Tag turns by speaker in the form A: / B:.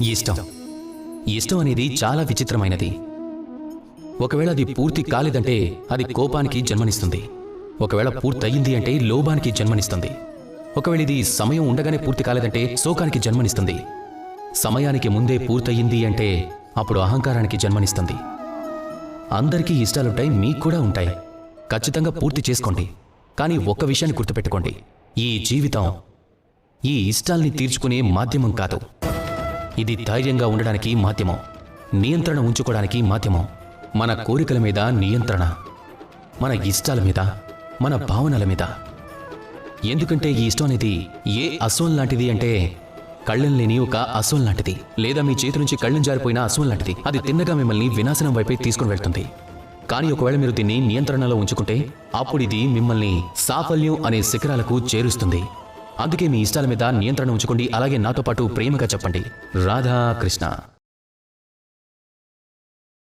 A: ఇష్టం ఇష్టం అనేది చాలా విచిత్రమైనది. ఒకవేళ అది పూర్తి కాలేదంటే అది కోపానికి జన్మనిస్తుంది. ఒకవేళ పూర్తయింది అంటే లోభానికి జన్మనిస్తుంది. ఒకవేళ ఇది సమయం ఉండగానే పూర్తి కాలేదంటే శోకానికి జన్మనిస్తుంది. సమయానికి ముందే పూర్తయింది అంటే అప్పుడు అహంకారానికి జన్మనిస్తుంది. అందరికీ ఇష్టాలుంటాయి, మీకు కూడా ఉంటాయి. ఖచ్చితంగా పూర్తి చేసుకోండి. కానీ ఒక్క విషయాన్ని గుర్తుపెట్టుకోండి, ఈ జీవితం ఈ ఇష్టాల్ని తీర్చుకునే మాధ్యమం కాదు. ఇది ధైర్యంగా ఉండడానికి మాధ్యమం, నియంత్రణ ఉంచుకోవడానికి మాధ్యమం. మన కోరికల మీద నియంత్రణ, మన ఇష్టాల మీద, మన భావనల మీద. ఎందుకంటే ఈ ఇష్టం అనేది ఏ అశ్వం లాంటిది అంటే కళ్ళెం లేని ఒక అశ్వం లాంటిది, లేదా మీ చేతి నుంచి కళ్ళెం జారిపోయిన అశ్వం లాంటిది. అది తిన్నగా మిమ్మల్ని వినాశనం వైపే తీసుకుని వెళ్తుంది. కానీ ఒకవేళ మీరు దీన్ని నియంత్రణలో ఉంచుకుంటే అప్పుడు ఇది మిమ్మల్ని సాఫల్యం అనే శిఖరాలకు చేరుస్తుంది. అందుకే మీ ఇష్టాల మీద నియంత్రణ ఉంచుకోండి. అలాగే నాతో పాటు ప్రేమగా చెప్పండి, రాధా కృష్ణ.